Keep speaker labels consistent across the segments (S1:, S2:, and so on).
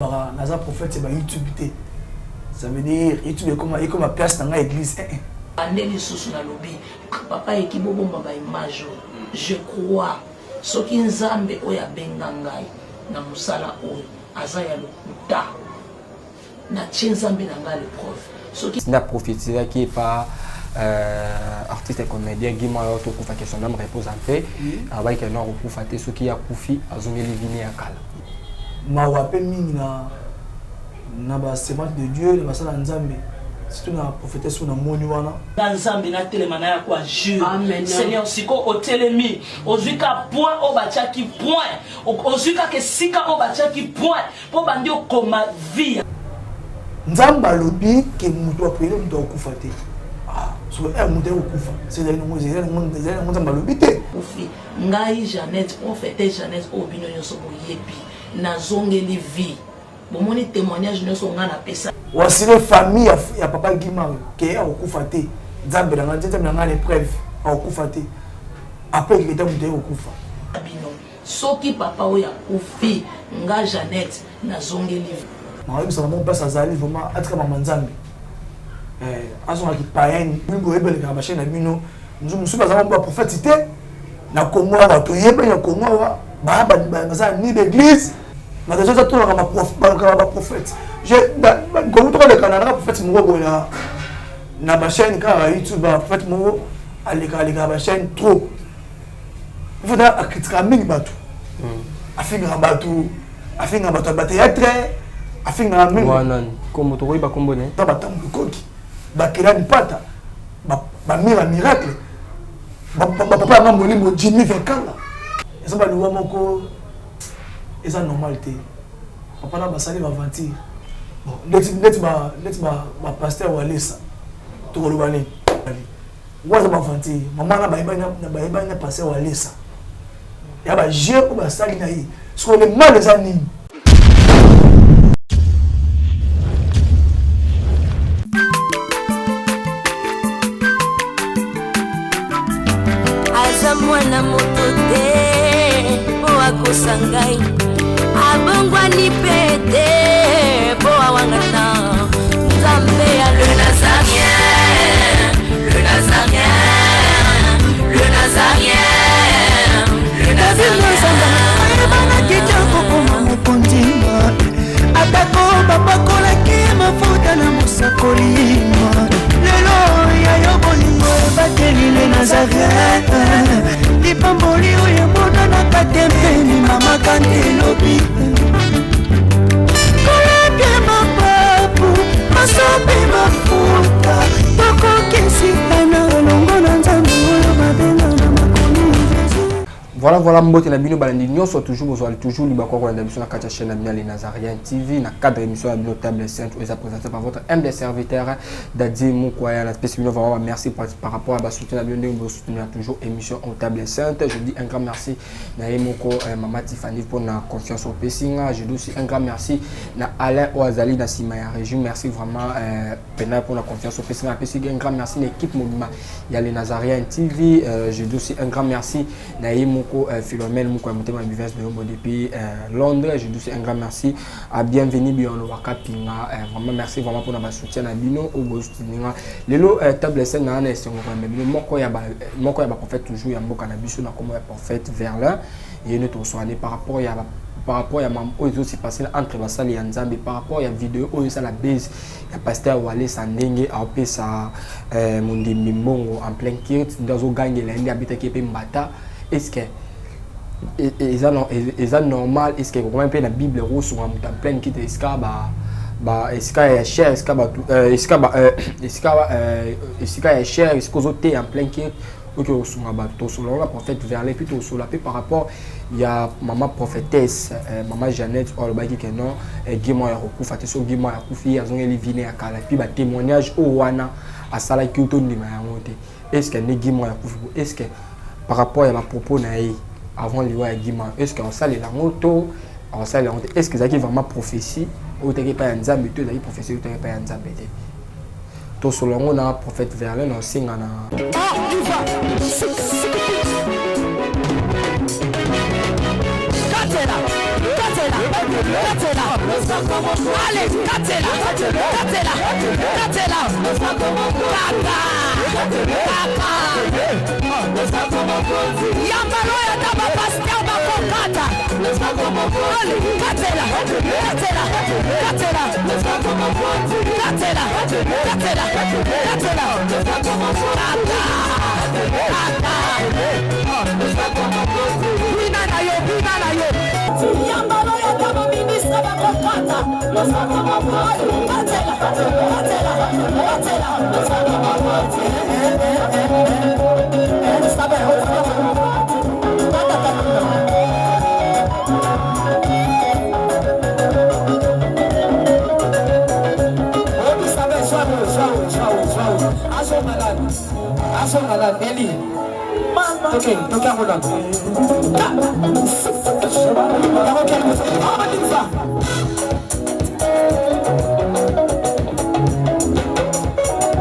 S1: Naza prophète c'est YouTube. Ça veut dire YouTube est comme ma place dans l'église.
S2: Andeli susu na lobi papa ekibobomba ba image je crois soki nzambe oya benga ngai na musala oyo azaya lokuta na nzambe na ngai le prof soki
S3: na prophétisé qui est pas artiste et comédien Guima auto kufa que son âme repose en paix avec un nom kufa te soki ya kufi azongeli vini ya kala
S1: ma wape mingi na ba semence de Dieu na basala nzambe surtout na prophétesse na moni wana
S2: na nzambe na telema na ya kwa jure Seigneur siko otelemi ozwika point o batiaki point ozwika ke sika o batiaki point po bandi okoma vie
S1: nzamba lobi ke mutu apele mutu okufa te so mutu okufa c'est là nous nzamba lobi te
S2: ofi ngai Jeannette prophète Jeannette obino nyonso boyebi nazongeli vie bomoni témoignage nyonso nga na pesa
S1: wasile famille ya papa Guima ke okufa te nzambe na nga l'épreuve okufa te après que mutu okufa
S2: bino soki papa oya kufi nga Jeannette nazongeli vie
S1: Marie ça mon passe azali vraiment atka mama nzambe azonga ki payen bingo ebele ka machine na bino nous bazama ba prophétité na Congo wa to yeba na Congo wa ba baza ni d'église na déjà tout ma prophète je comme to le Canada prophète mo na ba chaîne ka YouTube ba prophète mo alika ba chaîne trop il faudra akritika mingi batu afinga batu ba théâtre afinga mingi
S3: wana comme to ba kombone
S1: ta batambu koki bakirani pata ba miracle papa na molimo Jimmy Vekala eza ba luwa moko eza normalité papa na basali ba ventir let ba pasteur walesa to ko lubani waza ba ventir mama na ba na pasteur walesa ya ba jeu ko basali na yi so le mal les anime
S4: mwana moto te po akosangai abongwani pete po awangata nzambe ya le Nazarien le Nazarien le Nazarien le Nazarien bana kitoko koma mokondima atako bapakolaki mafuta na mosakolima lelo ya yo bolingo bateli le Nazarien Pamboli oyo mona na katempeni mama kantelobi koleke mapapu masope mafuta tokokesika na longo na nzambe oyo babenga na makoni
S3: voilà mbote na bino balandi nyonso toujours bozwali toujours liba kwa kolanda biso na kati ya chaîne na les Nazarien TV na cadre émission ya bino table sainte est présenté par votre humble serviteur Daddy Mukwaya na spécialement vraiment merci par rapport à ba soutien na bino ndenge soutenir toujours émission au table sainte. Je dis un grand merci na Emoko Mama Tiffany pour na confiance au Pessinga. Je dis aussi un grand merci na Alain Oazali na Simaya Région. Merci vraiment Pena pour la confiance au Pessinga. Un grand merci l'équipe Mouvement ya les Nazarien TV. Je dis aussi un grand merci na Emoko Philomène Mouko Mutema Business depuis Londres. Je dis aussi un grand merci à Bienvenue Biono Wakapinga. Vraiment merci vraiment pour notre soutien à Bino au Bostinga. Lelo table scène na na est moko ya ba prophète toujours ya mboka na biso na comme prophète Verlin et nous soigner par rapport à mam oyo aussi passé entre basali ya Nzambe par rapport à vidéo oyo ça la base ya pasteur Wale Sandenge a pesa mondimbi mbongo en plein kirt dans gagner la ndi habite ki pe mbata. Est-ce que est normal est-ce que comment peut la Bible rose en plein kit esca esca cher esca cher esco zoté en plein kit OK osuma bato selon la prophète vers les plutôt sur la paix par rapport il y a maman prophétesse maman Jeannette olobaki que non Guima ya kokufa te so Guima ya kufi azongeli vine ya kala puis ba témoignage o wana asala ki utondima ya ngote est-ce que ne Guima ya kufi est-ce que par rapport à ma propos naï avant le roi Guima est-ce qu'on sale la moto on sale la moto est-ce que ça qui vraiment prophétie ou t'es pas un Nzambe tu es prophétie ou t'es pas un Nzambe to selon on a prophète Verlin on signe na Katela
S2: Allez, katela. Yambalo ya taba pasteur bakokata. Allez, katela. Binana yo. Yambalo ya taba ministre bakokata.
S5: Eli. Okay, toka mwana.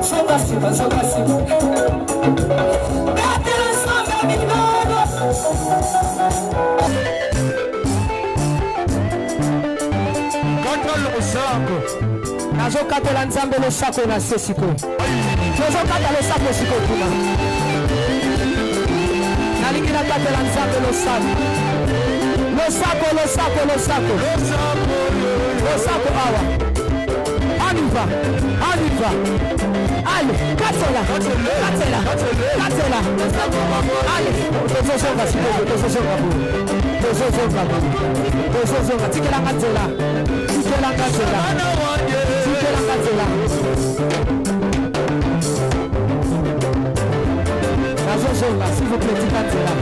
S5: Soka simu. Contrôle le sac. Nazokatela nzambe le sako na sesiko. Nazokata le sako siko kuna. Nalingi nakatela nzambe le sako. Le sako awa. On y va. Allez, katela. Allez, tozosonga siko, tozosonga. Tikela katela. Nazosonga, s'il vous plaît, tikatela.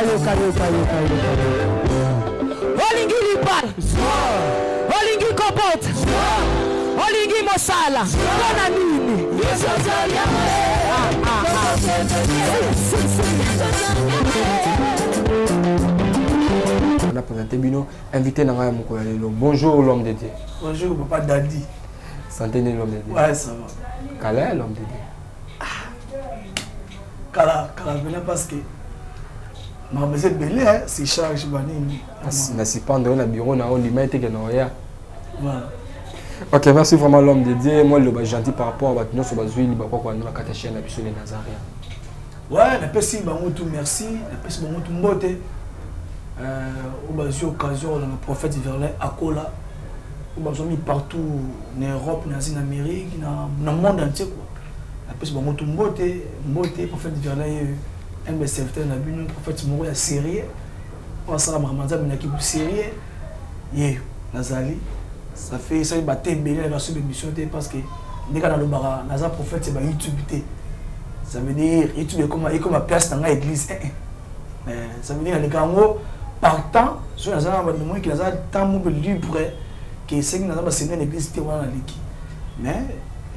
S5: Yoka. Olingi libar. Olingi kopot. Olingi mosala. Kona nini?
S3: On a présenté Bino, invité Nanga Mokoyalelo. Bonjour l'homme de Dieu.
S1: Bonjour papa Daddy.
S3: Santé l'homme de Dieu.
S1: Ouais, ça va.
S3: Kala l'homme de Dieu.
S1: Kala parce que ma maison belé c'est charge banini.
S3: Na si pas dans le bureau na on limite que non ya.
S1: Voilà.
S3: OK, merci vraiment l'homme de Dieu. Moi le gentil par rapport à notre sur bazui liba quoi na katachia na biso les Nazaréens.
S1: Ouais, na pesi bango tout merci, na pesi bango tout mbote. Au bazui occasion le prophète Verlin Akola. Au bazui partout en Europe, en Amérique, dans le monde entier quoi. Na pesi bango tout mbote prophète Verlin un serviteur na bino prophète moko ya sérieux. On sala Ramadan na ki sérieux. Ye Nazali ça fait ça il battait bien la sub émission parce que dès qu'on a le bara Nazar prophète c'est ba YouTube ça veut dire YouTube comme place dans l'église ça veut dire les gars partant sur Nazar ba moi qui Nazar temps libre que c'est que Nazar ba c'est l'église te wana liki mais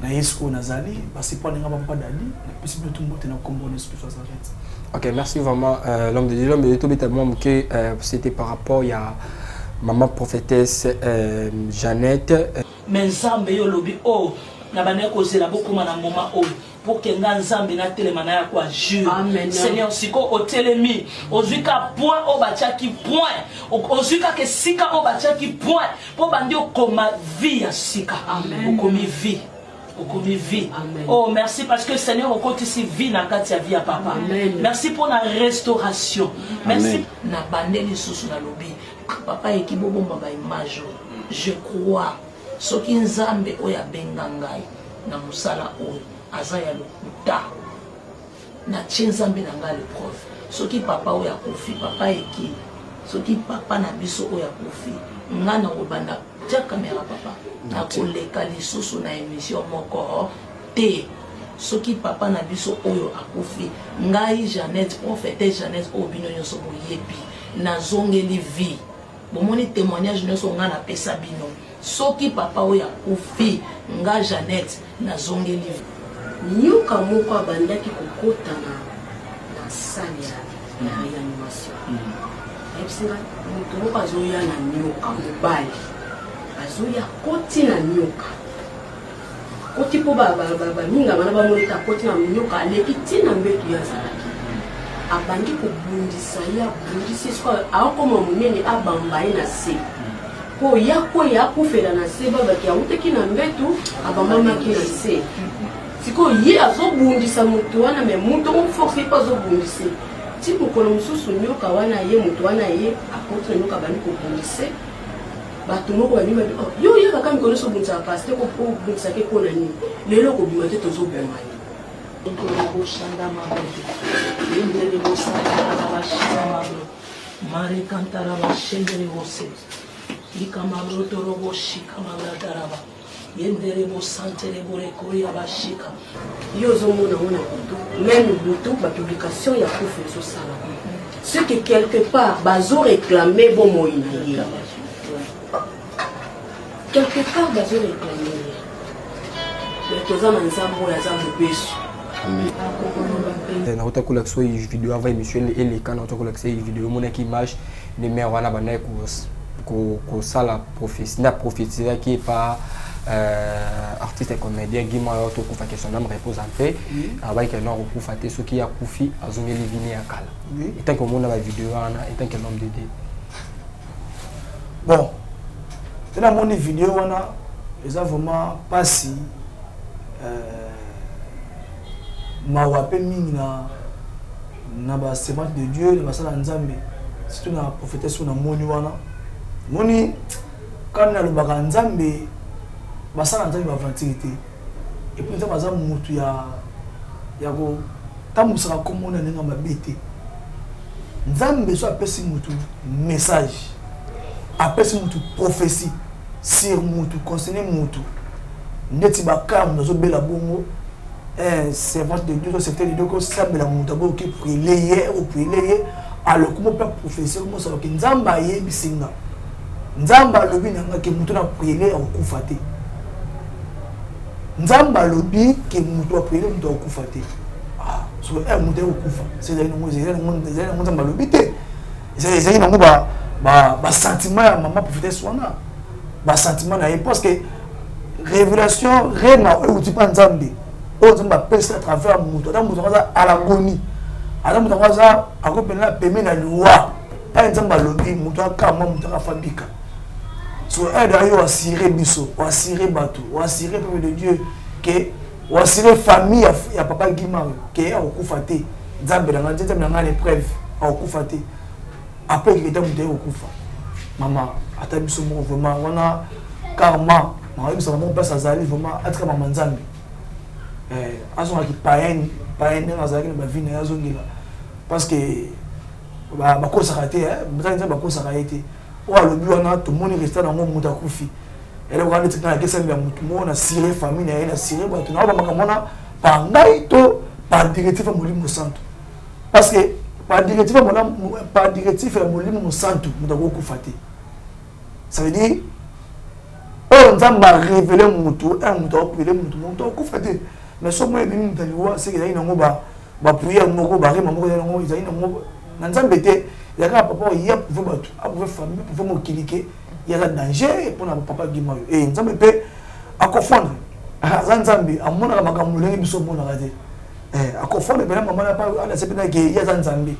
S1: na yesko Nazali parce que pas les gars pas dali puis c'est tout le monde na combo l'esprit ça s'arrête.
S3: OK, merci vraiment l'homme de Dieu. L'homme de Dieu tellement que c'était par rapport il y a maman prophétesse Jeannette.
S2: Mais Nzambe yo lobi oh na bana ko zela beaucoup na moment oh pour que Nzambe na telemana ya kwa Dieu. Seigneur siko o telemi ozuka point o batiaki point ozuka ke sika o batiaki point pour bandi o koma vie ya sika. Amen. O komi vie. Amen. Oh, merci parce que Seigneur, au côté ici, vie na katia vie à papa. Amen. Merci pour la restauration. Merci. Na bandeli sous na lobby. Papa ekibobo baba image. Je crois. Soki nzambe oya bengangai na musala oyo azaya lokuta. Na nzambe na nga le prof. Soki papa oya kofi, papa eki. Soki papa na biso oya kofi. Ngana obanda tia caméra papa. Na koleka lisusu na émission moko te soki papa na biso oyo akufi ngai Jeannette prophète Jeannette obino nyonso boyebi na zongeli vie bomoni témoignage nyonso nga na pesa bino soki papa oyo akufi ngai Jeannette na zongeli vie
S6: nyoka moko abandaki kokota na salle ya réanimation epsinga moto moko azoya na nyoka mobali azoya koti na nyoka koti po ba minga bana ba monita koti na nyoka aleki tina mbetu ya zalaki abandi kobundisa ye abundisi soki akoma monene abamba ye na se po ya koya akufela na se babaki awutaki na mbetu abambamaki na se sikoyo ye azobundisa moto wana me moto moforce ye mpe azobundise ti mokolo mosusu nyoka wana ye moto wana ye akotre nyoka abandi kobundise bato moko bani babi yo ye kaka mikolo so bundisaka pasi te kobundisaki mpo na nini lelo kobima te tozoboma ye
S2: Boshanda Mabote, Yendere Bosara Bashamabro, Mare Cantara Bashendere Bose, Ikamabro Torobo Shikamabra Daraba, Yendere Bosantere Borekoya Bashika.
S6: Yozomona ona même butu ba publication ya kufa so sala. Ce que quelque part bazo réclamer bon moïna. Quelque part bazo réclamer. Mais tozana nzambo ya zambo beso.
S3: Na hota kula so video avant émission et quand on kula so vidéo mon image numéro wana bana ko sala prophétie na prophétie qui est pas artiste et comédien Guima to kufa question na me repose en paix avec un nom kufa te ce qui a kufi azongeli vini ya kala et tant que mon na vidéo wana et tant que l'homme de Dieu
S1: bon tena mon vidéo wana eza vraiment pas si mawape mingi na ba servante de Dieu na basala nzambe surtout na prophétesse na moni wana moni quand na lobaka nzambe basala nzambe ba ventilité et puis nzambe aza mutu ya ko tamusaka komona nenga mabete nzambe so apesi mutu message apesi mutu prophétie sur mutu concerné mutu ndeti bakam nazo bela bongo servante de Dieu, c'est de Dieu que ça me l'a montré qui prier ou prier alors comment peut professeur comment ça que nzamba ye bisinga nzamba lobi nanga ke mutu na prier au kufate nzamba lobi ke mutu a prier mutu au kufate ah so mutu au kufa c'est là nous nzamba lobi te c'est nango ba sentiment ya maman prophétesse wana ba sentiment na parce que révélation réna ou tu pas nzambe on va passer à travers mutu dans mutu à l'agonie alors mutu ça akopena peme na loi pas nzamba lobi mutu akama mutu afabika so aide ayo assurer biso ou assurer bateau ou assurer peuple de Dieu que ou assurer famille ya papa Guima que akufa te nzambe na l'épreuve akufa te après que était mutu akufa maman ata biso mo vraiment wana karma ma biso mon place azali vraiment atka maman nzambe azonga ki païen azalaki na bavi na ye azongela parce que bakosaka te nzambe bakosaka ye te oyo alobi wana tomoni resta nango moto akufi eloko wana neti nayaki esambi ya motu moko na sire famille na ye na sire bato na oyo bamakambo wana par ngai to par directive ya molimo santo parce que par directive ya molimo santo moto akokufa te ça veut dire oyo nzambe arévele motu moto aoprile moto akufa te mais so moi bimi mutaliwa c'est que il y a nango ba prière moko ba rema moko nango il y a nango na nzambe te il y a papa il y a pour batu pour famille pour mo kilike il y a danger pour na papa Guima et nzambe pe akofondre nzambe amona makambo lengi biso mona kate akofondre bena maman na pas ala sepena ke il y a nzambe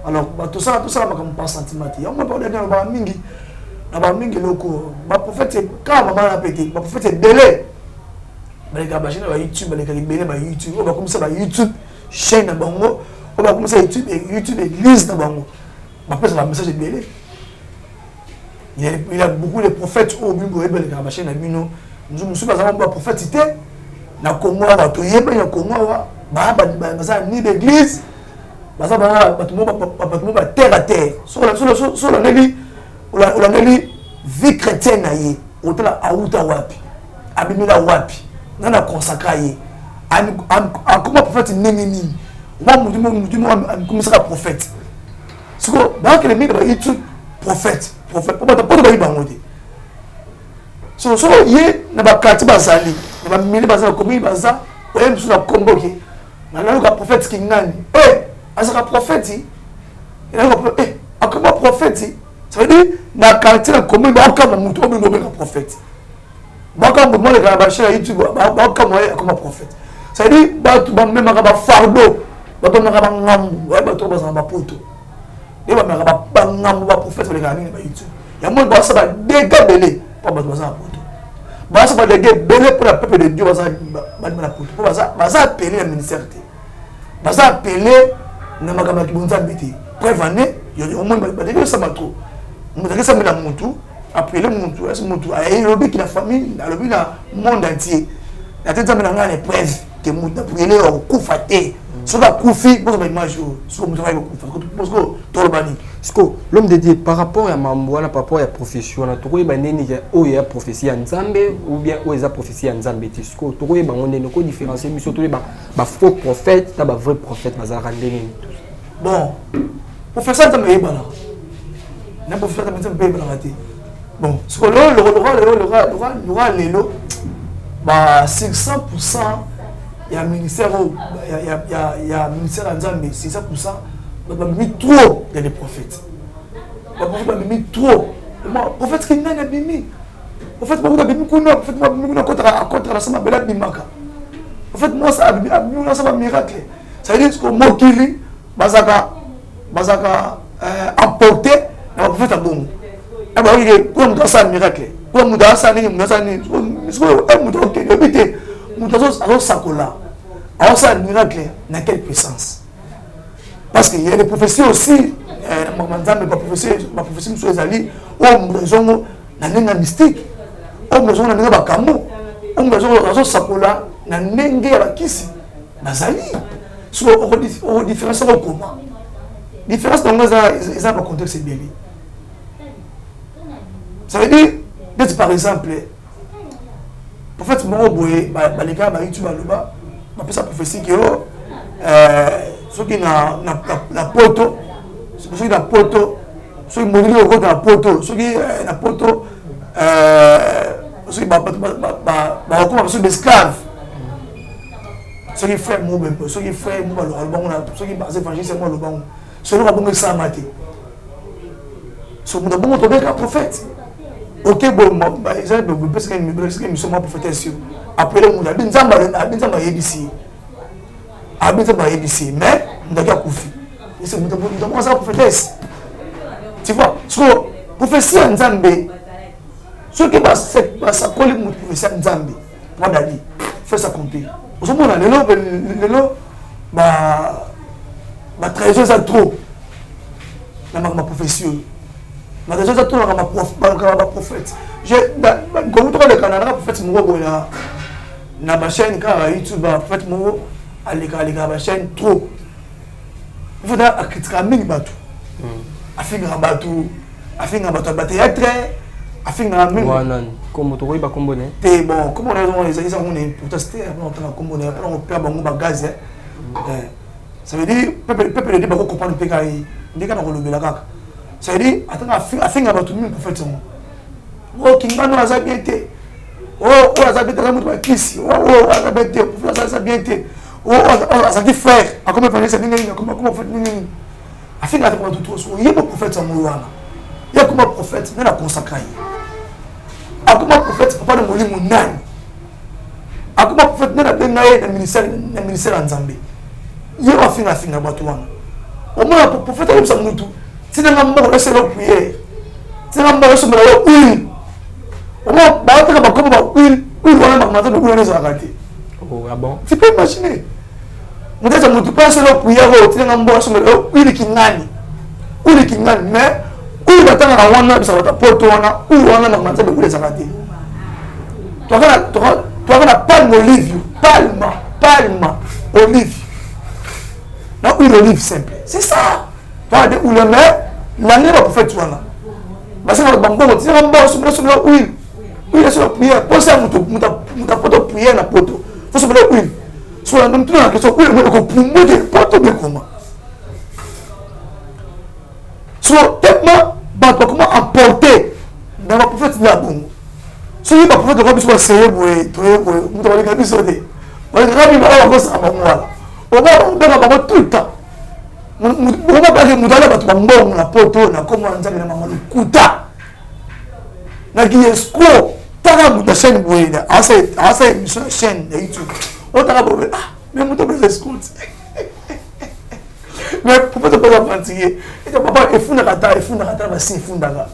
S1: alors tout ça makambo pas sentiment ya moi pas de ba mingi loko ba prophète quand maman a pété ba prophète délai baleka ba chaîne ba YouTube baleka libele ba YouTube on va commencer ba YouTube chaîne na bango on va commencer YouTube église na bango ba pesa ba message libele il a beaucoup de prophètes au bimbo et baleka ba chaîne na bino nous sommes pas ba prophète té na Congo ba to yeba ya Congo ba ça ni d'église ba ça ba tout monde ba terre à terre sur la neli la neli vie chrétienne na ye otala auta wapi abimila wapi nana consacré en comment prophète nini moi mutu commencer à prophète siko ba que les mecs ba YouTube prophète pour ba ibangote so ye na ba kati bazali na ba mili bazali komi baza oye biso na komboke na la prophète kingani asaka prophète il a akoma prophète ça veut dire na quartier na komi ba kama mutu obi no be prophète baka mo le ka ba chez YouTube baka mo comme prophète ça veut dire ba tu ba même ka ba fardeau bato na ba ngambu ba bato ba zamba poto et ba mera ba ngambu ba prophète le gani ba YouTube ya mo ba sa ba dégâts belé pas ba zamba poto ba sa ba dégâts belé pour le peuple de Dieu ba za ba na poto ba za appeler le ministère ba za appeler na magama ki bonza mbiti preuve année yo au moins ba dégâts ça ma trop mo dégâts ça me la mutu appeler mutu est mutu ay lobi ki la famille na lobi na monde entier la tête na ngane preuve que mutu appeler au kufaté sur la koufi pour ma image sur mon travail parce que tout le bani
S3: l'homme de Dieu par rapport à Mamboana par rapport à profession na to ko ba neni o ya prophétie en Nzambe ou bien o ya prophétie en Nzambe tisco to ko ba ngone ko différencier mais surtout ba faux prophète ta ba vrai prophète bazara ndeni
S1: bon pour faire ça me yeba là na pour faire ça me yeba là bon ce que le roi lelo ba 500% il y a ministère il y a ministère en Zambie 600% on a mis trop il y a des prophètes on a mis trop moi prophète qui n'a bimi prophète moi bimi kuna prophète moi bimi kuna contre la sama bela bimaka prophète moi ça bimi ça va miracle ça veut dire que mokili bazaka emporté na prophète à bon et bah oui comme dans ça miracle comme dans ça ni ce que muto OK habiter muto ça sakola alors ça miracle na quelle puissance parce qu'il y a des prophéties aussi ma prophétie sur les alliés ou maison na nenga mystique ou maison na nenga bakamo ou maison sakola na nenge ya bakisi bazali sur au différence au comment différence dans les dans le contexte bien ça veut dire d'être par exemple prophète Moro Boye les gars ba YouTube baloba ba pesa prophétie que ceux qui na poto ceux qui na poto ceux qui mourir au côté na poto ceux qui na poto ceux qui ba comme ceux d'esclaves ceux qui frère mo ceux qui frère mo le bon ceux qui basé évangile c'est moi le bon ceux qui ba bon ça maté so mo bon to ka prophète OK bon ba exemple parce que me sont prophète sur après le monde abin zamba yebisi abin zamba yebisi mais ndaka kufi et c'est mon ça prophétesse tu vois so prophétie en Nzambe ce qui va ça coller mon prophétie en Nzambe moi dali fait ça compter au moment lelo ba trahison ça trop na ma prophétie na trahison ça trop na ma prophète je comme toi le Canada prophète Moro na ba chaîne ka YouTube prophète Moro alika ba chaîne trop il faut critiquer mingi batu afinga batu ba théâtre afinga mingi
S3: wana comme to ko ba kombo ne
S1: te bon comme on a les on est protester on entend comme on est on perd bango ba gaz ça veut dire peuple de ba ko comprendre pe kai ndika na ko lobela kaka ça veut dire afinga batu mingi prophète mo o kingano aza bien te o aza bien te mutu ba kisi o aza bien te prophète aza bien te ça dit frère à comment faire ça comment faire afin que tu trouves il y a un prophète en Mouana il y a comme un prophète mais la consacré à comme un prophète papa de moli munani à comme un prophète mais la bengaye le ministère en Zambie il y a afin na batuana au moins le prophète comme ça mutu si na ngamba ko selo prière si na ngamba so mala oui au moins ba ta ba comme ba oui wana ba mata de wana za kati
S3: oh ah bon
S1: tu peux imaginer peut-être que tu passes le prière au train en bois sur le il kingani mais il va t'en avoir un ça va poto wana ou wana na mata de kule zakati toi kana palme olive olive na huile olive simple c'est ça toi de huile mais l'année va pour faire tout wana parce que bango tu en bois sur le huile sur la prière pour ça muta poto prière na poto faut se mettre huile sur la même question oui mais ko pumbo de poto de comment sur tellement ba comment emporter dans la prophète là bon si le prophète de soit sérieux to muta wali kabi sode wali kabi ba ko sa ba moi o ba ba tout le temps mo ba ba mudala ba to mbongo na poto na comment nzali na mama kuta na ki escroc taka muta chaîne boyina asa chaîne de YouTube otaka bobe mais muto bele escroc Mais pourquoi tu pas mentir? Et papa il faut n'attendre bah si il faut d'aga.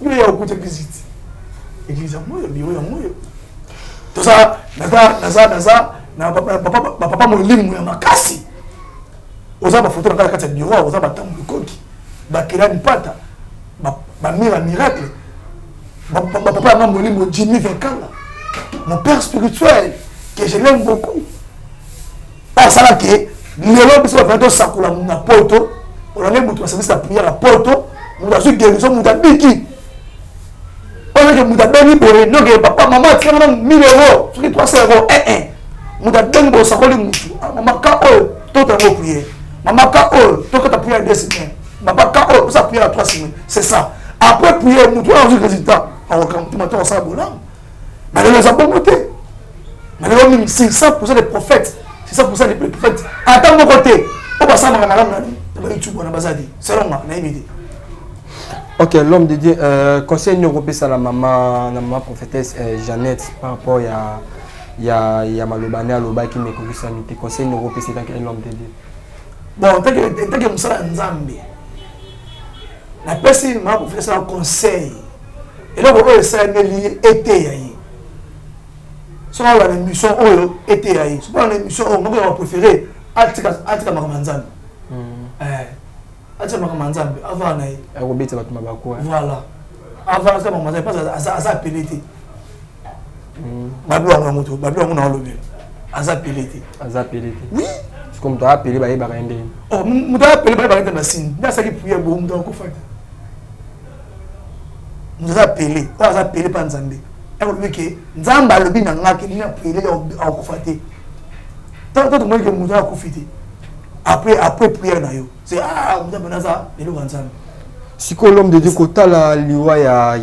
S1: Il y a beaucoup de visites. Église à moi, bureau à moi. Tout ça, na papa mon limu ya makasi. Oza ba photo na kati ya bureau, oza ba tambu koki. Ba kelani pata. Ba miracle. Papa m'a mon limu Jimmy Venkala. Mon père spirituel que je l'aime beaucoup. Pas ça là que lelo biso ba to sakula na poto. On a même service à prière à poto. On a su guérison muta biki. On a que muta beni bore no que papa maman tiens 1000 euros, sur 300 euros. Muta beni bo sakoli mutu. Maman ka o to ta prière. Maman ka o to ka ta prière 2 semaines. Maman ka o ça prière 3 semaines. C'est ça. Après prière mutu on a un résultat. On quand tu m'entends ça bolam. Mais les gens bon côté. Mais les 500% des prophètes, 600% des prophètes. Attends mon côté. On va ça madame na YouTube na bazadi. C'est long na imité.
S3: Ok, l'homme de Dieu, conseil européen à la maman prophétesse Jeannette par rapport à Malobane à Loba qui me connaît sanité. Conseil européen c'est dans l'homme de Dieu.
S1: Bon, tant que Moussa Nzambe. La personne m'a prophétesse un conseil. Et là on ça lié été. Si on a l'émission été. Si on a l'émission on va préférer Atika Makamanzambe. Atika Makamanzambe avant na
S3: Robert Batumabako.
S1: Voilà. Avant Atika Makamanzambe pas à appelé. Babou moto, babou na lobi. Azapelé. Oui.
S3: C'est comme toi appelé ba yebakende.
S1: Oh, muda appelé ba yebakende na signe. Na ça qui prière bo muda ko fata. Muda appelé, o azapelé pa Nzambe. Et on dit que Nzamba lobi na ngaki ni appelé au ko faté. Tant que moi que muda ko fité. Après prière na yo. C'est muda banaza le Nzambe.
S3: Si que l'homme de Dieu kota la liwa ya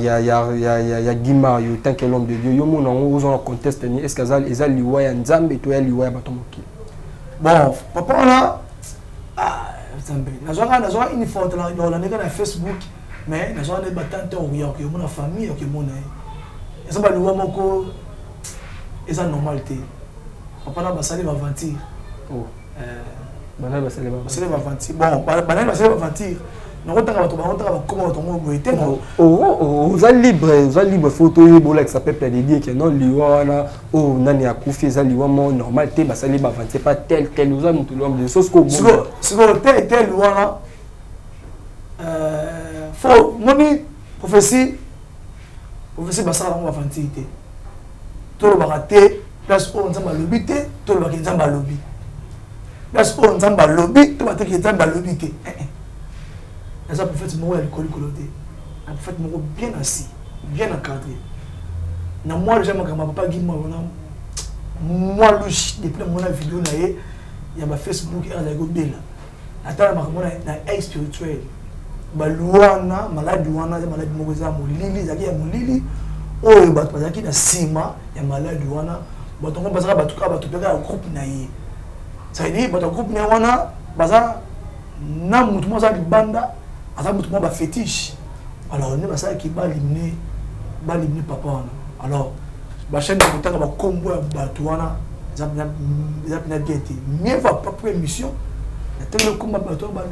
S3: Gima yo tant que l'homme de Dieu yo mona on a conteste ni est-ce que ça liwa ya Nzambe to ya liwa ya batomoki.
S1: Bon, papa là Nzambe. Na une faute là na Facebook mais na zo na batante o ya que mon famille que mon et ça ba liwa moko et ça normalité. Papa là basali va aventure.
S3: Oh. Banal basali
S1: va aventure. Bon, banal basali va aventure. Vous êtes
S3: libre photo qui s'appelle dire que non liwana oh nani akufi za liwa mo normal te basali ba vante pas tel nous avons tout l'homme de choses comme
S1: tel liwana faut moni prophétie basala on va vante te to le baraté place on nzamba lobi te to le bakenzamba nzamba lobi place on nzamba lobi to ba te ki nzamba lobi te les prophètes sont un prophète bien assis, bien encadré. Moi, j'aime que ma papa dit moi, depuis mon vidéo, il y a ma Facebook et la Gobela. Attends, ma vie spirituelle. Balouana, malade douana, malade moza, molili, zaki ya molili. Oh, bat bazaki na sima, ya malade douana. Batongo bazaka batuka batupeka groupe na ye. Ça veut dire bato groupe na wana baza na mutu moza libanda. Alors, fétiche. Alors, on est ça qui va limner papa. Alors, la chaîne de temps va combo à Batouana, ça n'a bien été. Mieux va pas pour émission. Le combat Batouana,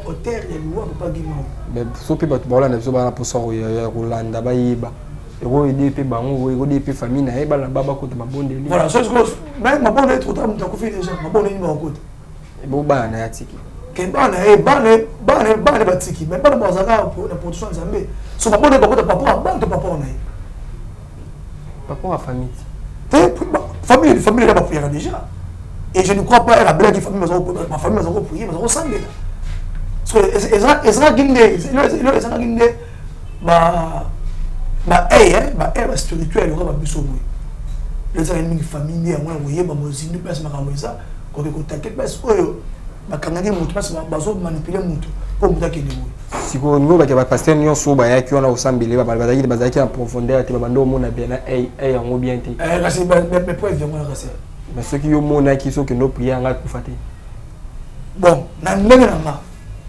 S1: hôtel et loi pas guimard.
S3: Mais sauf que Batouana, ne pas pour ça, Roland, Baïba. Et vous aidez les bancs, vous aidez les familles, et la baba côté ma bonne délire.
S1: Voilà, ça c'est même ma bonne est trop tard, tu as fait déjà, ma bonne est ma côté.
S3: Et bon, bah, on a tiki.
S1: Bana batiki mais pas bazaka pour la production Nzambe so papa de papa papa on est
S3: papa a famille
S1: là prière déjà et je ne crois pas à la blague famille ma famille va prier mais on s'en est là ezra ginde ba spirituel on va biso moi les amis famille moi voyez ba mozini place makamweza ko t'inquiète pas bakangaki mutu parce que bazo manipuler mutu pour mutu akende boye
S3: siko ngo ba pasteur nyonso ba yaki wana osambele ba bazaki en profondeur te ba ndo mona bien yango bien te
S1: kasi mais preuve yango na kasi
S3: mais ceux qui yo mona ki so que no prier nga kufate
S1: bon na ndenge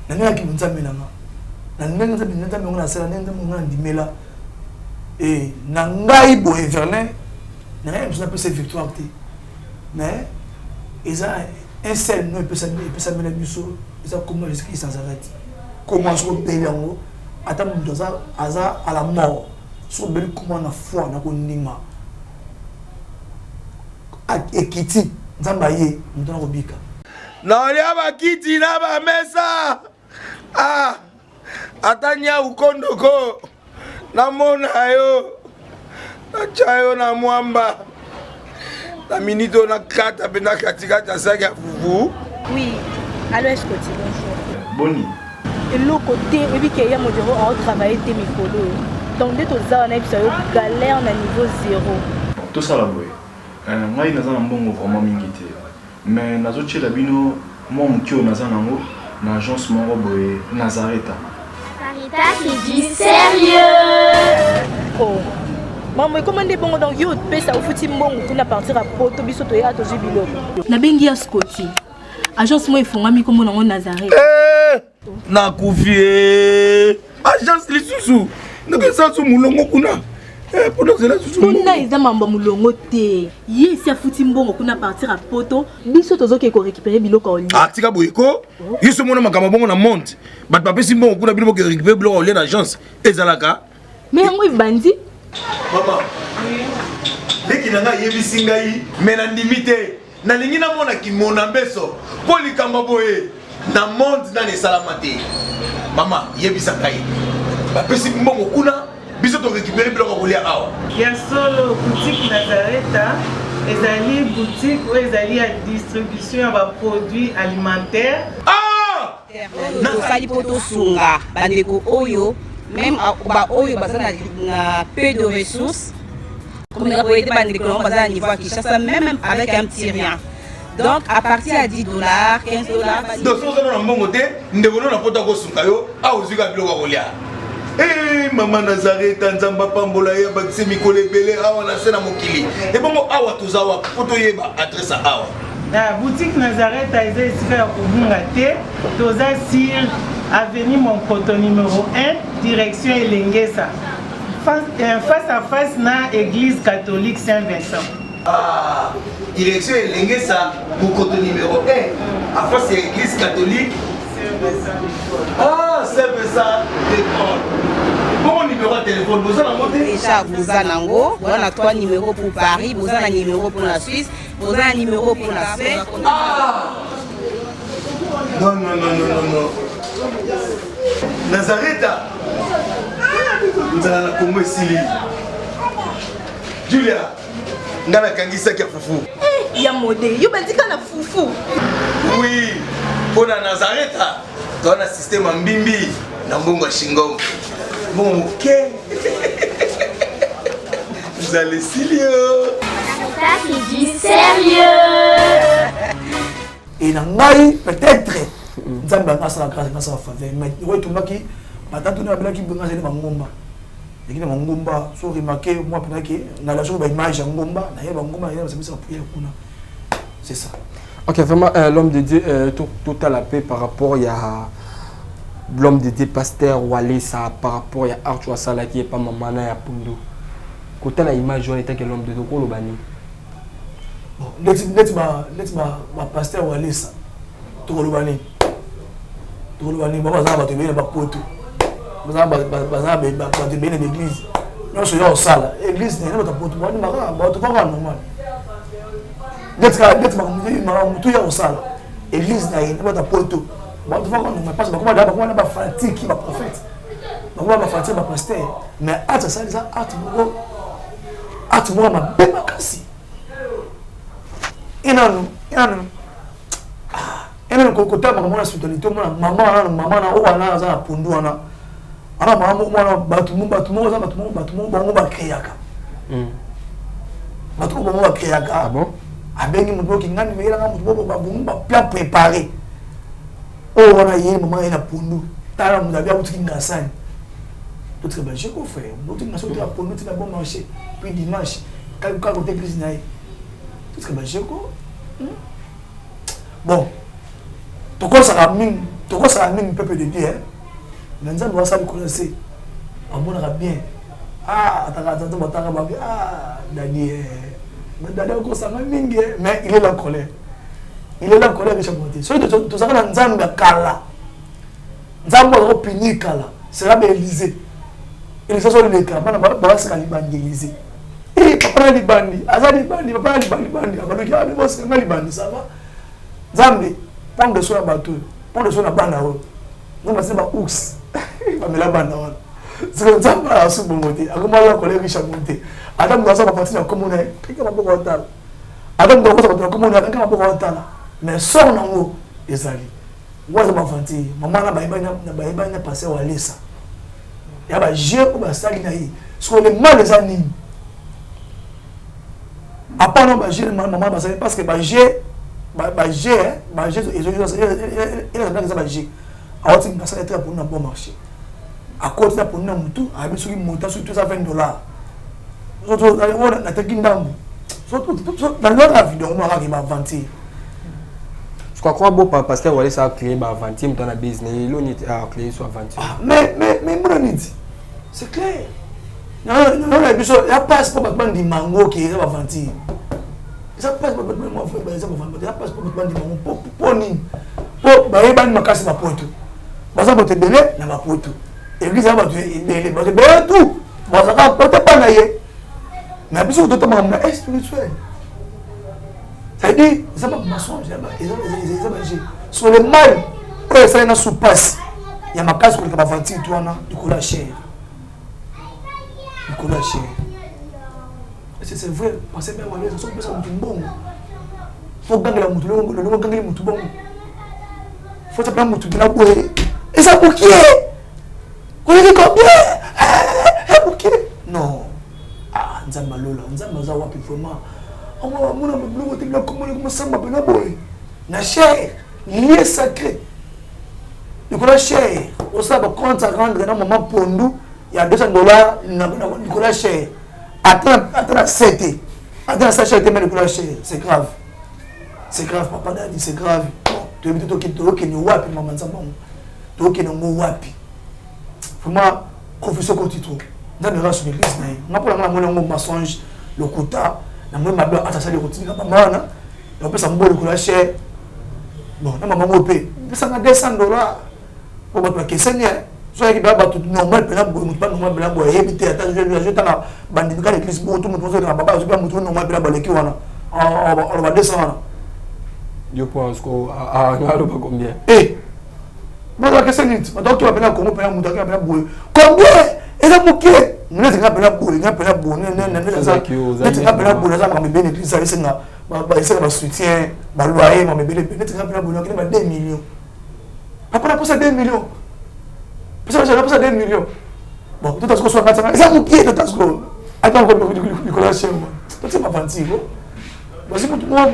S1: na nga ki Nzambe na nga na ndenge Nzambe ngona sala ndenge ngona ndimela et na ngai boye Verlin na ngai je n'appelle cette victoire te mais eza un seul nom peut s'amener biso ça comment est-ce qu'il s'arrête comment sur payer yango attends dans ça à la mort sur bel comment na foi na konima ekiti nzamba ye mutana kobika
S7: na lia bakiti na ba mesa atanya ukondoko na mona yo na chayo na mwamba la minute na kata bena katikata saki ya fufu.
S8: Oui, allô, est-ce que tu bonjour.
S7: Boni.
S8: Et l'autre côté, et puis qu'il y a mon bureau à travailler tes micros. Donc dès que tu as un galère à niveau 0.
S9: Tout ça là, boy. Moi, il y a un bon vraiment mingité. Mais dans autre chose, bino, moi, mon cœur, dans un agence mon boy Nazareta.
S10: Sarita qui dit sérieux.
S8: Oh. Maman, comment est bon donc yo pe ça au fouti mbongo kuna partir à poto biso to ya to jibilo. Na bengi ya Scotty. Agence moi ifonga mi comme na Nazareth.
S7: Na kufie. Agence lisusu. Ndeke ça su mulongo kuna. Pendant que là susu.
S8: Kuna iza mambo mulongo te. Ye si afuti mbongo kuna partir à poto biso to zoke ko récupérer biloko oli.
S7: Ah tika boyeko. Yeso mona makamba bongo na monte. Bat pape si mbongo kuna biloko récupérer biloko oli na agence. Ezalaka.
S8: Mais moi bandi.
S7: Maman, dès qu'il y a des singaï, mais na limité, na lingina mona ki mona beso, poli kambaboye, na monde na ne salamate. Maman, yebisa kai. Ba pesi mbongo kuna, biso to récupérer biloko kolia awa.
S11: Ya solo boutique Nazareta, ezali boutique où ezali à distribution de produits alimentaires.
S7: Ah!
S12: Na sali poto sunga, bandeko oyo. Même à Oyo, na peu de ressources, comme nous avons été à niveau Kinshasa, même avec un petit rien. Donc, à partir de $10, $15.
S7: Donc, si vous avez un bon côté, nous devons nous apporter au Sunkayo, à Ozuka Bilogolia. Eh, maman Nazareth, Nzamba Pambola, Bakse Mikole Bele, Awa Nasena Mokili. Et bon, Awa Tozawa, Potoyeba, adresse à Awa.
S11: La boutique Nazareth a été ici à Koubungate, Toza Sir, avenue Monkoto numéro 1, direction Elengesa. Face à face na église catholique Saint-Vincent.
S7: Ah, direction Elengesa, Monkoto numéro 1, à face de l'église catholique Saint-Vincent. Ah, Saint-Vincent d'école. Bon numéro de téléphone, vous avez monté
S12: déjà, vous avez on a 3 numéros pour Paris, vous avez un numéro pour la Suisse, vous avez un numéro pour la Suisse.
S7: Ah! Non, non, non, non, non, non. Nazareta, nous allons la Congo Sili. Julia, nous allons la Kangisa qui a foufou.
S8: Il y a modé, il y a dit qu'on a foufou.
S7: Oui, pour la Nazareta, tu as un système en bimbi, dans Bongo Shingo. Bon, ok. Vous allez Silio.
S10: Sarita qui dit sérieux.
S1: Et dans Ngai, peut-être. Nzamba na sala grâce na sa faveur mais ouais tout maki batatu na bla ki benga zeli mangomba ekina mangomba so remarquer moi penaki na la jour ba image ya ngomba na yeba ngomba ya sabisa prière kuna c'est ça.
S3: OK, vraiment l'homme de Dieu tout à la paix par rapport à l'homme de Dieu pasteur Wale ça par rapport à Arthur Sala qui est pas maman na ya Pundu. Côté la image on était que l'homme de Dieu ko lobani.
S1: Bon, let's ma pasteur Wale ça. To lobani. Tolobani baba za ba to bene ba poto. Baza ba to bene l'église. Non so yo sala. Église ne ba to poto ba to ba normal. Let's ma mutu ya sala. Église na ina ba to poto. Ba to ba normal parce que ba ba fanatique ba prophète. Ba fanatique ba pasteur. Mais ata ça ça atu mo ma bema kasi. Inanu ena ko kota ba mona spiritualité mama na o wana za pondu wana ana mama mona batu mo bango ba créaka batu mo ba créaka ah bon abengi mo ki ngani vela nga mo ba bongo ba bien préparé o wana ye mama ena pondu tala mo dabia butu ngasani tout ce que j'ai ko fait mo tu ngaso ta pondu tu na bon marché puis dimanche quand côté église naï tout ce que j'ai ko bon toko ça mine peuple de Dieu nanza doit ça connaître amona bien ah ataka ba ah Daniel mais Daniel ko ça mingi mais il est la colère il est là colère riche monté so to ça na nzambe kala nzambe va punir kala sera bien Élysée Élysée so le ka bana ba sika libandi Élysée papa libandi azali bandi papa libandi abaloki abi boss nga libandi ça va nzambe pande so na bato pande so na bana ho non ba se ba ours ba mela bana ho c'est nzambe a su bongote akomala colère riche monté adam dans sa partie na commune kika maboko otala adam dans sa commune kika maboko otala mais sort nango ezali waza mafanti mama na baibanya passer walesa ya ba jeu ou ba sali na yi so le mal les anime après non ba jeu maman ba sali parce que ba jeu ils ont ba jeu a autre na ça être pour na bon marché à côté na pour na mutu a biso ki monta sur tout ça $20 surtout na teki ndambu surtout dans notre vidéo on va va vanter
S3: je crois bon pasteur Wale ça a créé ma aventure dans la business il a créé son aventure
S1: mais mon dit c'est clair non il y a pas pour battre du mango qui est aventure ça passe pour battre moi frère ça va passe pour battre du mango pour ni pour ba ban makasi ma point baza bote belé na ma point église va de tout baza ka porter pas na ye mais biso to tama na spirituel ça dit ça va mensonge sur le mal quand ça na sous-passe il y a ma case pour que ma vantie toi na du la chair c'est vrai parce que moi les autres personnes bon faut gagner la mutu le gagner la mutu bon faut ça prendre mutu na boye et ça pour qui on dit combien pour qui non nzamba lola nzamba za wapi vraiment on mona blongo te comme samba bena boy na chair lié sacré Nicolas Cher au saba compte à rendre dans maman pondu il y a $200 Nicolas Cher attends 7 attends ça cher mais Nicolas Cher c'est grave papa Dadi c'est grave tu es plutôt que ni wapi maman nzamba to que no wapi vraiment confession contre tout dans le reste de l'église na pour la mona ngo mensonge le kuta na moi ma blanc atasa les routines na maman na pesa mbolo Nicolas Cher bon na maman opé pesa na $200 pour battre que seigneur soit qui ba tout normal pena boy pas normal pena boy éviter attends je tanga bandi ka l'église pour tout monde na baba je pas mutu normal pena baleki wana on va descendre
S3: je pense qu'on a combien
S1: moi que c'est nit donc tu vas pena comment pena mutu ka pena boy combien et ça pour qui nous les pena boy na pena boy ça pena boy ça me bien église ça c'est na essayer de soutien ba loyer me bien pena boy na 2 millions après pour ça 2 millions parce que j'ai 2 millions bon tout à ce que soit 400 ça pour qui tout à ce que attends que Nicolas Cher moi c'est pas fancy bon parce que moi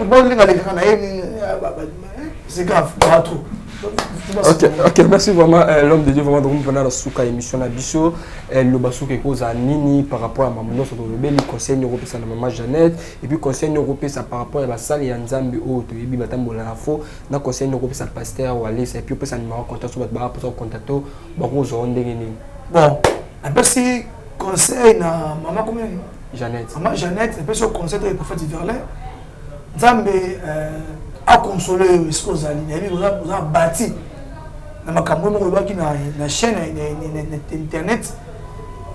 S1: c'est grave pas trop.
S3: Ok, merci vraiment l'homme de Dieu vraiment de nous prendre la souka émission na biso le basuka cause à nini par rapport à maman sur le bel conseil européen ça na maman Jeannette et puis conseil européen ça par rapport à la salle ya Nzambe auto et puis batambola la fo na conseil européen ça pasteur Wale et puis ça numéro contact sur ba pour contacto ba ko zo ndenge nini
S1: bon après si conseil na maman combien
S3: Jeannette
S1: et puis sur conseil de prophète Verlet Nzambe a consolé ce qu'on a dit, vous a bâti. Dans ma caméra, on voit qu'il y a une chaîne internet,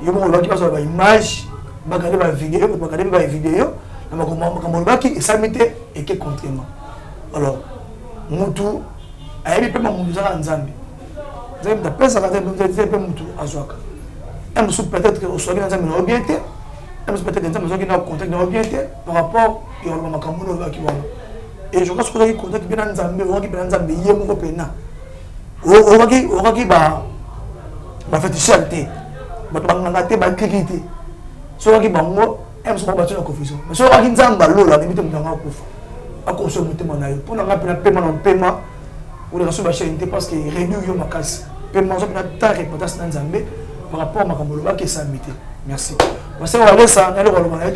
S1: il y a une image, il y a une vidéo, dans ma caméra, qui est samité et qui est contrairement. Alors, Moutou, il y a des gens qui ont Nzambe. Nzambe, il y a des gens qui ont Moutou à Zouaka. Peut-être que Nzambe n'a pas bien été, peut-être que Nzambe n'a pas contact par rapport à ma caméra qui va. Et je pense que les contacts bien Nzambe, yé mon pena. Oraki ba fétichalité. Ba ngate ba kikiti. So oraki bango, em so ba tuna confusion. Mais so oraki Nzamba lola limite mutanga kufa. Akoso mutema na yo. Pona ngapena paiement ou les ressources charité parce que réduire yo makasi. Paiement so na ta réponse na Nzambe par rapport à makamolo ba ke samité. Merci. Parce que on va laisser ça,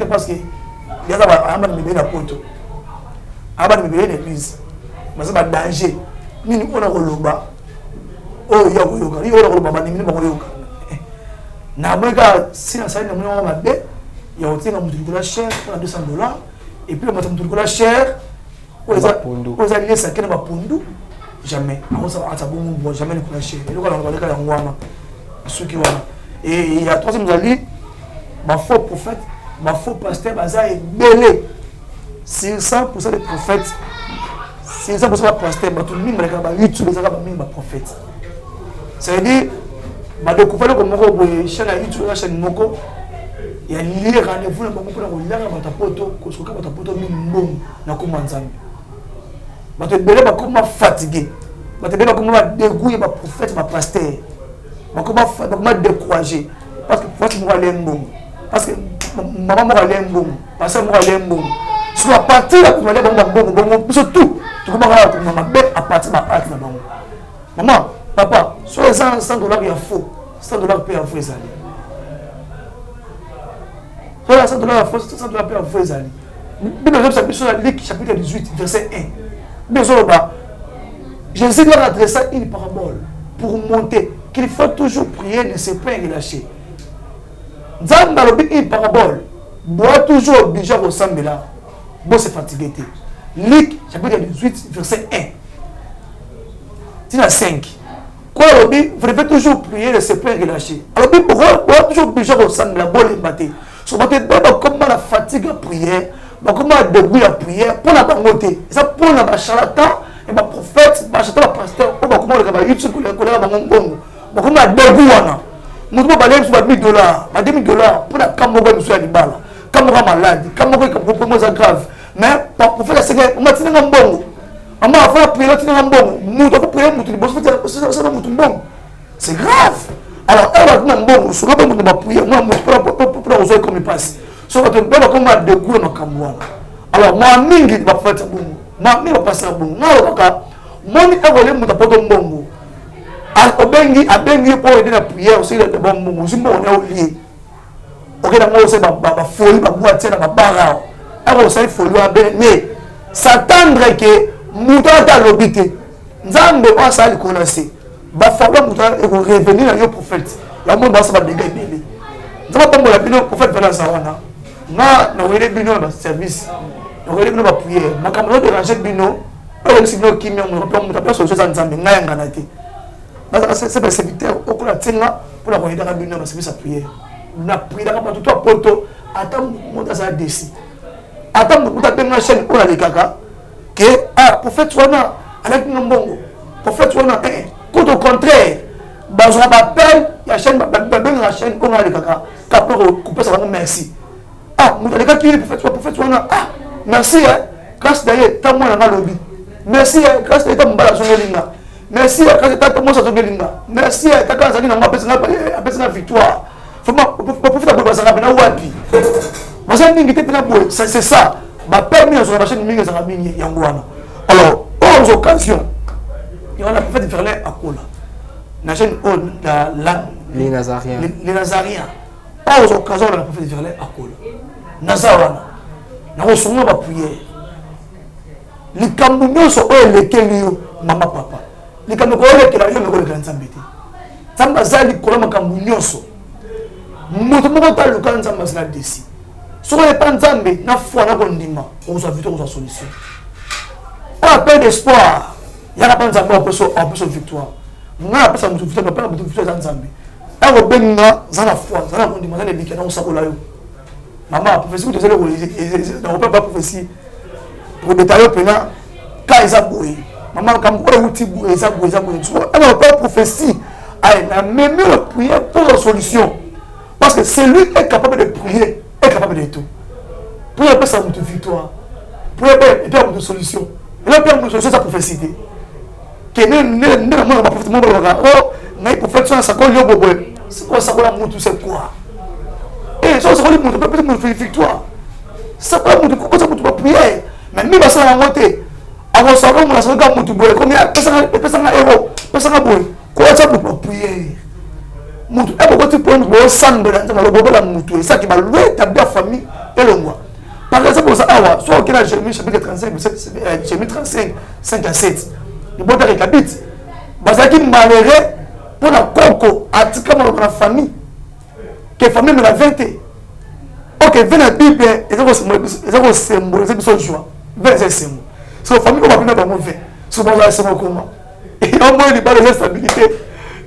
S1: parce que il y a ba amana mebe na poto. Abana mibele l'église mais ba danger nini ona koloba oh ya koyoka ni ona koloba bani ba koyoka na mweka sina sali na mwana mabe ya otinga mutu Nicolas Cher pour $200 et puis le mutu Nicolas Cher aux alliés ça qui n'est pas pondu jamais on ça a bon jamais le clasher et le quand on regarde en wana ceux qui wana et il y a troisième allié ma faux prophète ma faux pasteur baza est belé c'est 100% des prophètes c'est 100% des pasteurs ba tout le monde ba YouTube ça ba même ba prophète ça veut dire ba découvrir comme moko boye chaîne YouTube la chaîne moko ya lié rendez-vous na bango pour la ba poto ko soka ba poto mbongo na kuma nzambe ba te belé ba kuma fatigué ba te belé ba kuma dégoûté ba prophète ba pasteur ba kuma découragé parce que prophète mo aller mbongo parce que maman mo aller mbongo pasteur mo aller mbongo sur la partie la kuma aller bongo surtout tu comment à partir de ma part maman papa sur les $100 il y a faux $100 paye à faux les alliés sur les $100 il y a faux $100 paye à faux les alliés bien exemple sur la Luc chapitre 18 verset 1 bien sûr là Jésus leur adressa une parabole pour monter qu'il faut toujours prier ne se pas relâcher dans une parabole doit toujours obliger au semble là bon c'est fatigué Luc chapitre 18 verset 1 c'est 5 quoi vous devez toujours prier de se pas relâcher alors pourquoi toujours obligé au sang la bonne battre sur votre comment la fatigue à prier comment debout à prier pour la bangoté ça pour la charlatan et ma prophète ma charlatan pasteur ou comment le va YouTube pour le colère dans mon bon comment debout wana mutu ba lem sur $1000 ba $2000 pour la camogo monsieur alibala camogo malade camogo comme ça grave mais pour faire la séquence on m'a tiré un bon on m'a fait prier tiré un bon nous doit prier mutu boss c'est mutu bon c'est grave alors elle va un bon sur le bon de prier moi pour oser comme il passe sur votre belle comme de goût na kamwana alors moi mingi va faire bon moi mi va passer bon na oka moi mi avole mutu poto mbongo a bengi pour aider la prière aussi de bon mbongo simbo on est lié ok na moi c'est ba folie ba boîte na ba bara alors ça il faut lui mais s'attendre que muta lobité nzambe on ça le connaître ba falloir muta revenir à yo prophète la monde va se battre des bébés nzambe tombo la bino prophète va ça wana na wele bino ba service na wele bino ba prière makambo de ranger bino on si bino kimia mo pa muta place aux nzambe ngaya ngana te c'est des serviteurs au la tsenga pour la connaître bino ba service à prière na prière pas tout poto attends monta ça déci attends vous avez une chaîne pour les caca que prophète wana avec mbongo prophète wana tout au contraire bazo appel la chaîne la chaîne pour les caca pour couper ça merci vous avez qui le prophète wana merci grâce d'ailleurs tant moi na lobby merci grâce d'ailleurs tant mbala zongelinga merci grâce tant moi zongelinga merci tant quand ça na apesa victoire faut prophète ba ça na wapi c'est ça va permettre sur la chaîne mingi za mingi yangwana alors aux occasions il y a la prophète de Verlet à Kola la chaîne
S3: les Nazariens
S1: aux occasions la prophète de Verlet à Kola Nazarana na osonga ba prière les kambuno so le kelio mama papa les kambuno le kelio me ko le grand sambete samba zali kola makambuno so moto moko ta le grand samba zala desi sur les panzambe na foi na kondima on soit victoire on soit solution on a peur d'espoir il y a la panzambe on peut victoire na pas ça mutu victoire pas mutu victoire zanzambe a ko benga zana foi zana kondima zana bikana on sakola yo maman prophétie de zéro on peut pas prophétie pour détailler pena quand ils a boy maman comme quoi outil boy ça boy on n'a pas prophétie a même prier pour la solution parce que celui est capable de prier est capable de tout. Pour y avoir sa victoire, pour y avoir une solution. Et là, il y a une solution, sa prophétie. Que prophète, c'est quoi ça? C'est quoi? Et ça, c'est une victoire. Ça peut être prière. Mais nous, ça va monter. Avant ça, on va se regarder combien de personnes à héros, personnes à boy. Quoi ça pour prier? Mutu ebo koti pour nous sambela nzama lobobo la mutu ça qui va louer ta bien famille et le mois par exemple ça awa soit que la Jérémie chapitre 35 Jérémie 35 5 à 7 le bon récapite bazaki malheureux pour la conco atika dans la famille que famille me la 20 OK vient la Bible et ça va symboliser son joie 25 mots So famille comme apena bango fait. So bango c'est comment. Et on moi il parle de stabilité.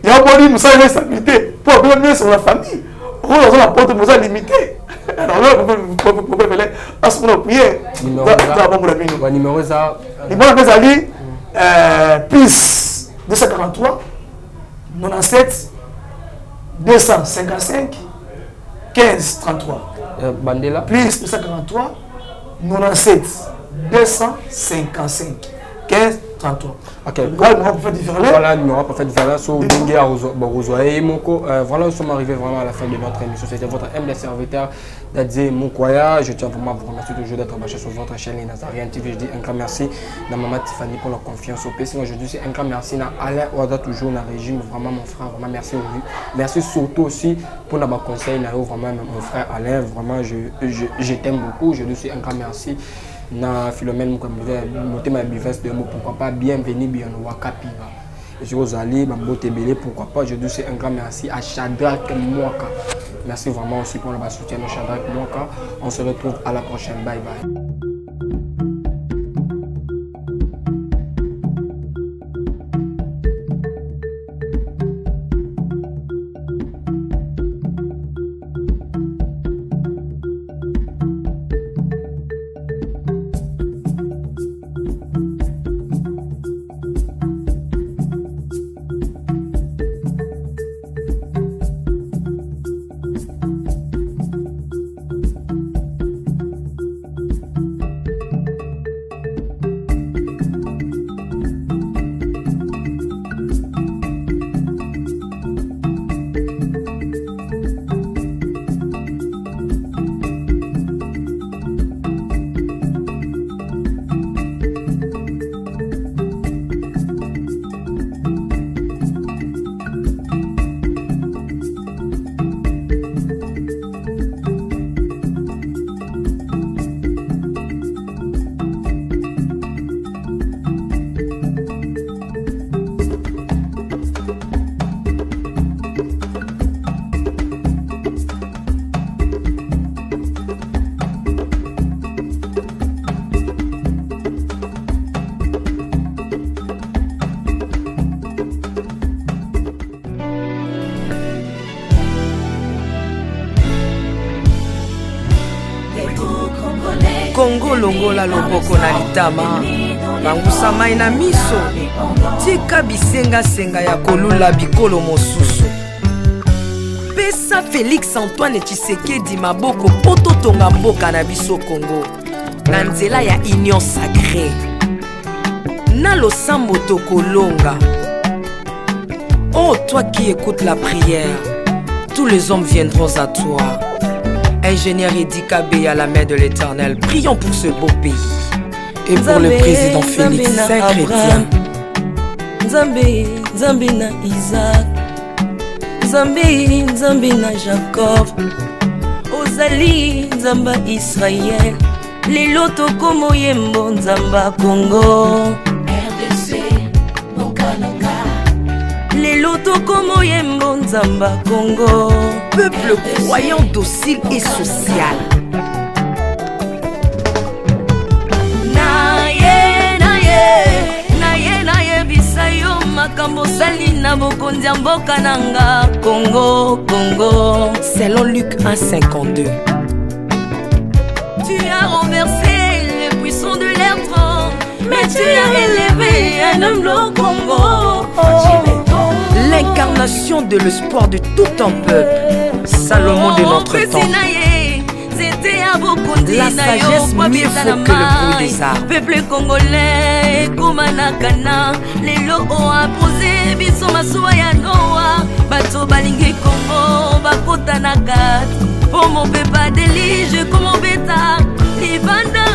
S1: Il y a bon dit ça stabilité pour apena mieux sur la famille. On dans la porte nous a limité. Alors là vous pouvez faire à ce moment prier.
S3: Numéro ça.
S1: Numéro des alliés plus 243 97 255 15 33.
S3: Bandela
S1: plus 243 97 255 15 33.
S3: Ok.
S1: Voilà, numéro pour faire différent.
S3: Voilà, numéro pour faire différent. So, Dengue à Rosoye Moko. Voilà, nous sommes arrivés vraiment à la fin de notre émission. C'était votre humble serviteur Dadze Mokoya. Je tiens vraiment à vous remercier toujours d'être marché sur votre chaîne Les Nazariens TV. Je dis un grand merci à Maman Tiffany pour la confiance au PC. Aujourd'hui, c'est un grand merci à Alain Ouada, toujours dans le régime. Vraiment, mon frère, vraiment merci au lui. Merci surtout aussi pour nos conseils. Vraiment, mon frère Alain, vraiment, je t'aime beaucoup. Je lui dis un grand merci. Na Philomène Moukambive, ma bivesse de mots, pourquoi pas, bienvenue, bien Wakapiva. Et je vous allez, ma beauté belée, pourquoi pas, je dis un grand merci à Shadrach Mwaka. Merci vraiment aussi pour le soutien de Shadrach Mwaka. On se retrouve à la prochaine, bye bye.
S13: Congo longola loboko na litama bangusa mai na miso tika bisenga ya kolula bikolo mosusu pesa Félix Antoine Tshisekedi maboko poto tonga mboka na biso Congo na nzela ya union sacrée na losambo tokolonga. Oh toi qui écoutes la prière, tous les hommes viendront à toi. Ingénieur Edi Kabé à la main de l'Éternel, prions pour ce beau pays et pour le président Félix Saint-Chrétien.
S14: Nzambe na Isaac, Nzambe na Jacob, ozali Nzamba Israël, lelo tokomo yembo Nzamba Congo. RDC Bokananga, lelo tokomo yembo Nzamba Congo.
S13: Peuple croyant docile et social.
S14: Naye bisayo makambo sali na bokonzi ya mboka nanga Congo.
S13: Selon Luc 1,52.
S14: Tu as renversé les puissants de leur trône, mais tu as élevé un homme au Congo.
S13: L'incarnation de l'espoir de tout un peuple, Salomon de notre temps. La sagesse mieux faut que le bruit des arbres.
S14: Peuple congolais, Komanakana, les lots ont apposé, biso masuwa ya Noa, bato balingi Congo, bakota na kati, pour mon peuple délige, comme mon bêta, libanda.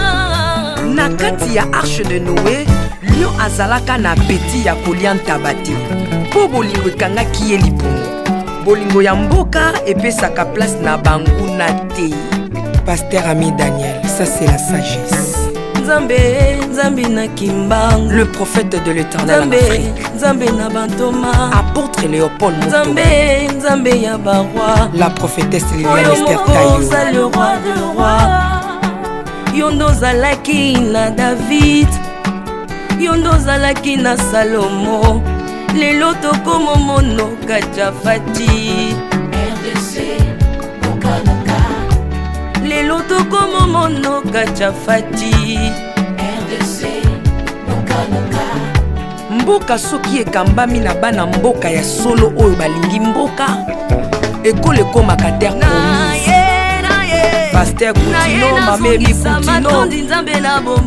S13: Na kati ya arche de Noé, lion azalaka na peti ya kolia ntabate. Po bolingo ekangaki ye libumu, bolingo ya mboka epesaka place na banguna te. Pasteur Ami Daniel, ça c'est la sagesse.
S14: Nzambe na Kimbangu,
S13: le prophète de l'Éternel en Afrique.
S14: Nzambe na Bantoma,
S13: apôtre Léopold Moto.
S14: Nzambe ya baroi,
S13: la prophétesse Liliane Esther Tayo.
S14: Le roi de roi, yondo zalaki na David, yondo ozalaki na Salomo lelo tokoma monoka Jafati RDC Bokanaka lelo tokoma monoka Jafati RDC Bokanaka mboka soki ekambami na bana mboka ya solo oyo balingi mboka ekole ekomaka terre promise Pasteur Koutino, Mamébi Koutino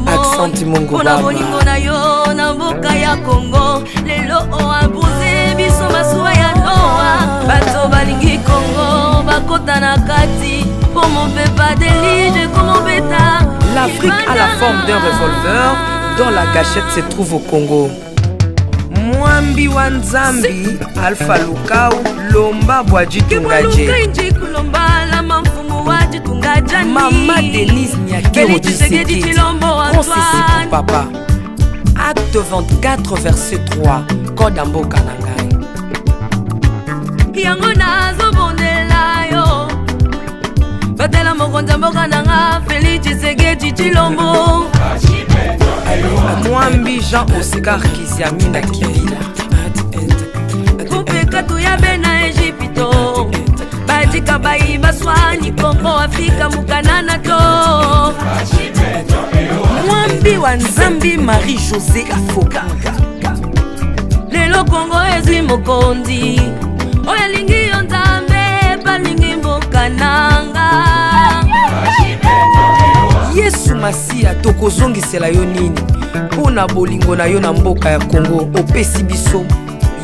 S14: Accent Mongo Baba bolingo na yo na mboka ya Congo lelo oabuze biso masuwa ya Noa bato balingi Congo bakota na kati pour mon pepa délige comme beta.
S13: L'Afrique a la forme d'un revolver dont la gâchette se trouve au Congo. Mwambi Wanzambi Alpha Lukau Lomba Bwaji Tungaje Mama Denise Nyakero Tshisekedi Konsesi pour papa. Acte 24 verset 3 Kodambo Kanangai
S14: Yango nazo bondela yo batela mokonza mboka nanga Félix Tshisekedi Tshilombo
S13: Mwambi Jean Oscar Kiziamina Kibila
S14: Kupeka tuyabe na Egypto Bajika bayi baswani Kongo Afrika mukanana to
S13: Mwambi Wanzambi Marie-José Afoka
S14: Lelo Kongo ezwi mokondi Oya lingi yonzambe balingi mbokananga
S13: Yesu Masia tokozongisela yo nini pona bolingo na yo na mboka ya Congo opesi biso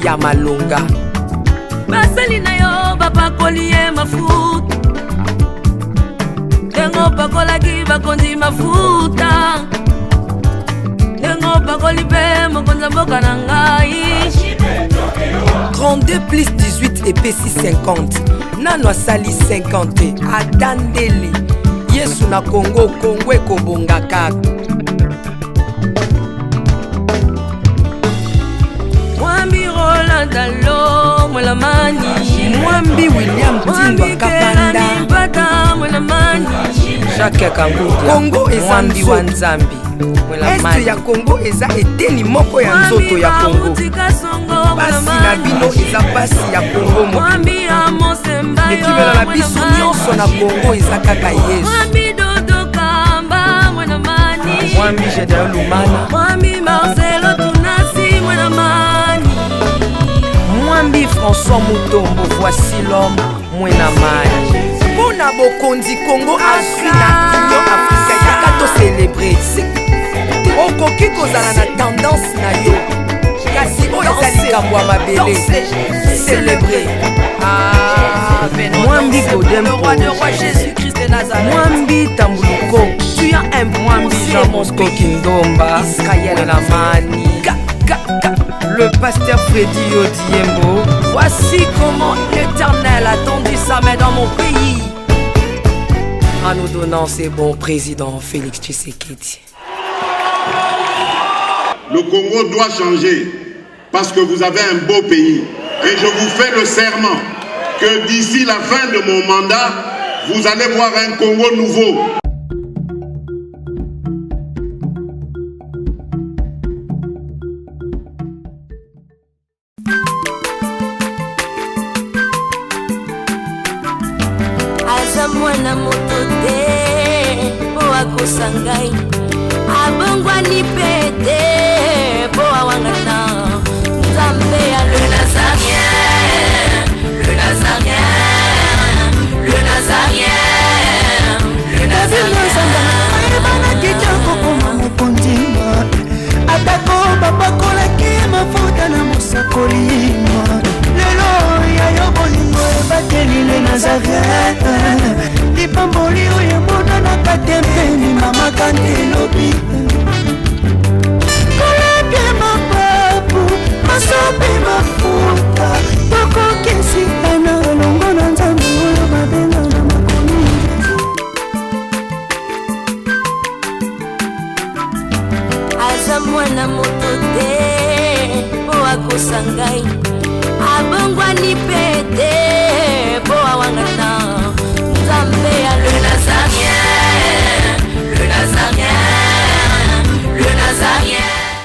S13: ya malonga
S14: basali na yo bapakoli ye mafuta ndengo pakolaki bakonzi mafuta ndengo pakoli mpe mokonza mboka na ngai
S13: 32 plus 18 epesi 50 nano asali 50 atandeli Yesu na Congo Congo ekobonga kaka
S14: Mwambi Roland Alo Mwelamani
S13: Mwambi William Timba Kapanda
S14: Mwelamani
S13: Jacques Kanguta Congo eza Mwambi Wanzambi Mwelamani Este ya Congo eza eteni moko ya nzoto ya Congo Basi na bino eza basi ya Congo
S14: Mwambi Amosemba
S13: Ekibela na biso nyonso na Congo eza kaka Yesu
S14: Mwambi Dodo Kamba Mwelamani
S13: Mwambi Jedao Lumana
S14: Mwambi Marcelo Tunasi Mwelamani
S13: Mwambi François Mutombo voici l'homme Mwelamani Pona bokonzi Congo Afrika Union Afrika yaka to célébrer okoki kozala na tendance na yo kasi oyo eza likambo ya mabele célébrer Mwambi Godempo Mwambi Tambuluko tu as un Mwambi Jean Bosco Kindomba Israël Mwelamani le pasteur Freddy Odiembo. Voici comment l'Éternel a tendu sa main dans mon pays en nous donnant ses bons présidents Félix Tshisekedi.
S15: Le Congo doit changer parce que vous avez un beau pays et je vous fais le serment que d'ici la fin de mon mandat, vous allez voir un Congo nouveau.
S14: Mwana moto te po akosa ngai abongwani pete po awangana nzambe ya le Nazarien le Nazarien le Nazarien le Nazarien
S4: bana kitoko koma mokondima atako bapakolaki mafuta na mosakolima lelo ya yo bolingo ebateli le Nazarien lipamboli oyo emonanaka te mpeni mama kantelobi kolapie mapapu masopi mafuta tokokisikana elongo na nzambe oyo babenga na makomi
S14: aza mwana moto te po akosa ngai abongwani pete po awangana